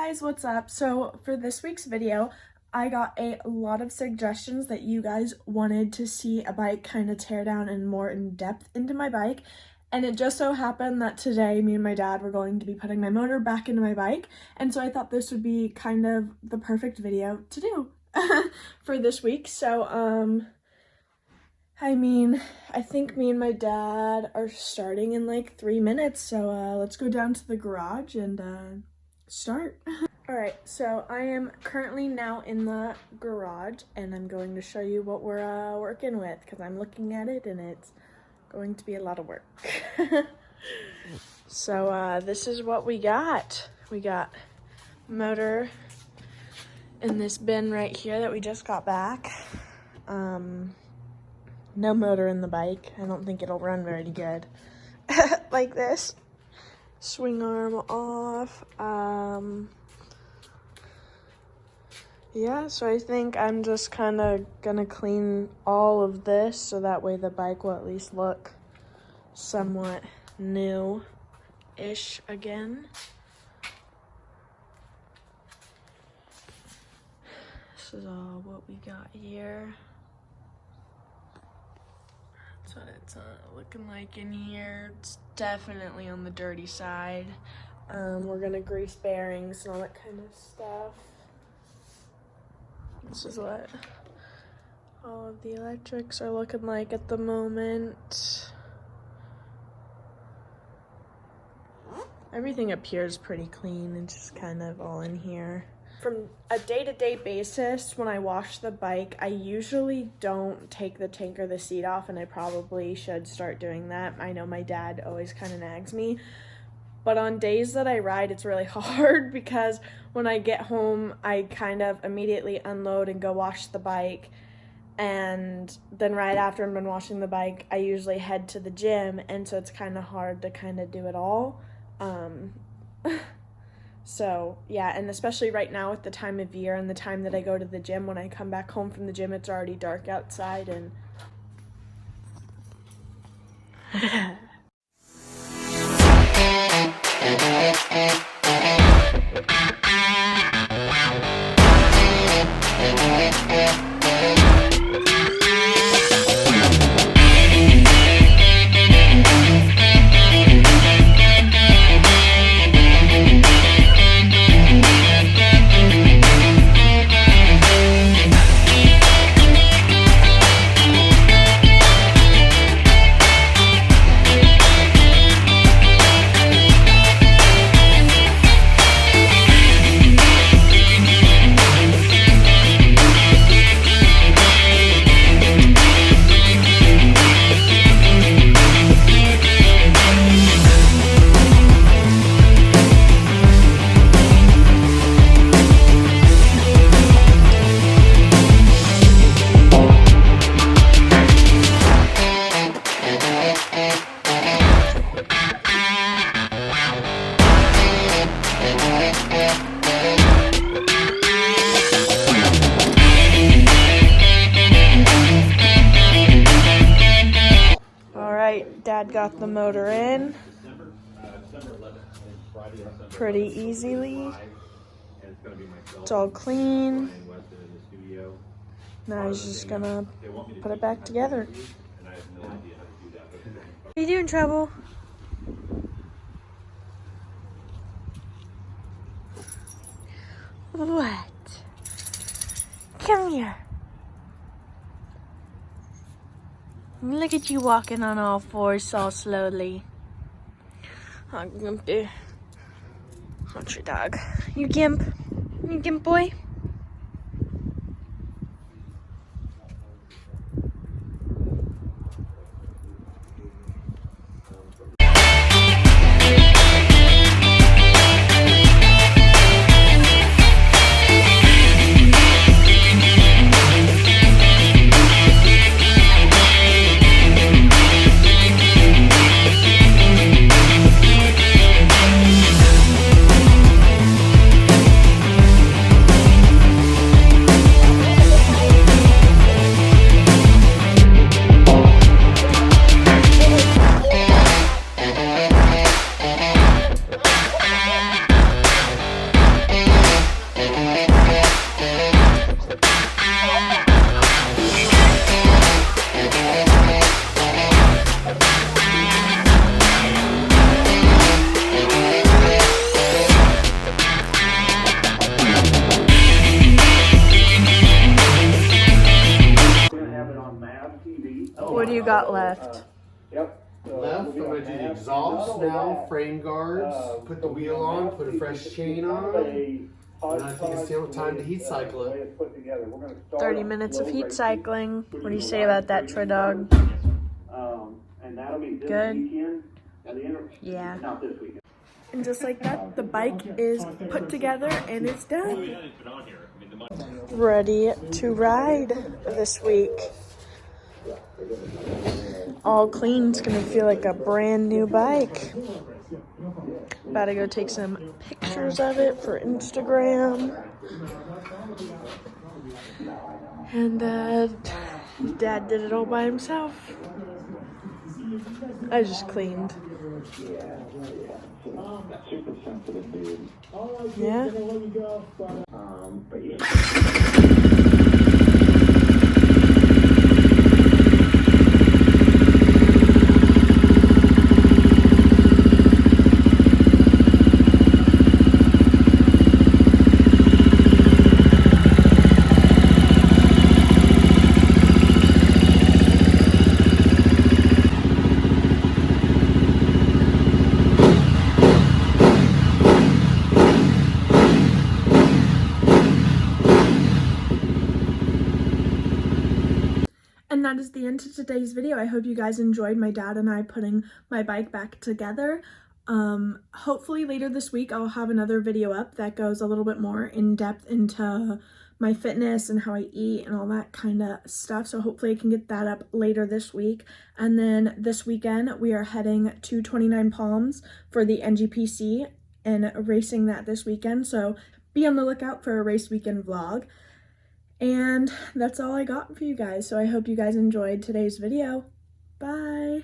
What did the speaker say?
guys, what's up? So for this week's video, I got a lot of suggestions that you guys wanted to see a bike kind of tear down and more in depth into my bike. And it just so happened that today me and my dad were going to be putting my motor back into my bike. And so I thought this would be kind of the perfect video to do for this week. So, I think me and my dad are starting in like 3 minutes. So let's go down to the garage and start. All right, so I am currently now in the garage and I'm going to show you what we're working with because I'm looking at it and it's going to be a lot of work. So this is what we got. We got motor in this bin right here that we just got back. No motor in the bike. I don't think it'll run very good. Like this. Swing arm off. Yeah, so I think I'm just kind of gonna clean all of this so that way the bike will at least look somewhat new-ish again. This is all what we got here. That's what it's looking like in here. It's definitely on the dirty side. We're gonna grease bearings and all that kind of stuff. This is what all of the electrics are looking like at the moment. Everything appears pretty clean. It's just kind of all in here. From a day-to-day basis, when I wash the bike, I usually don't take the tank or the seat off, and I probably should start doing that. I know my dad always kind of nags me. But on days that I ride, it's really hard because when I get home, I kind of immediately unload and go wash the bike. And then right after I'm done washing the bike, I usually head to the gym. And so it's kind of hard to kind of do it all. So yeah, and especially right now with the time of year and the time that I go to the gym, when I come back home from the gym, it's already dark outside and... Dad got the motor in pretty easily. It's all clean. Now he's just gonna put it back together. What are you doing, Trouble? What? Come here. Look at you walking on all fours so slowly. Oh, Gimpy. What's your dog? You Gimp? You Gimp boy? got left? Left, I'm going to do the exhaust now, frame guards, put the wheel on, put a fresh chain on, and I think it's still time to heat cycle it. 30 minutes of heat cycling. What do you say about that, Troy Dog? Good? Yeah. And just like that, the bike is put together and it's done. Ready to ride this week. All clean. It's gonna feel like a brand new bike. About to go take some pictures of it for Instagram. And Dad did it all by himself. I just cleaned. Super sensitive dude. Yeah. But yeah. And that is the end of today's video. I hope you guys enjoyed my dad and I putting my bike back together. Hopefully later this week I'll have another video up that goes a little bit more in depth into my fitness and how I eat and all that kind of stuff. So hopefully I can get that up later this week. And then this weekend we are heading to 29 Palms for the NGPC and racing that this weekend. So be on the lookout for a race weekend vlog. And that's all I got for you guys. So I hope you guys enjoyed today's video. Bye.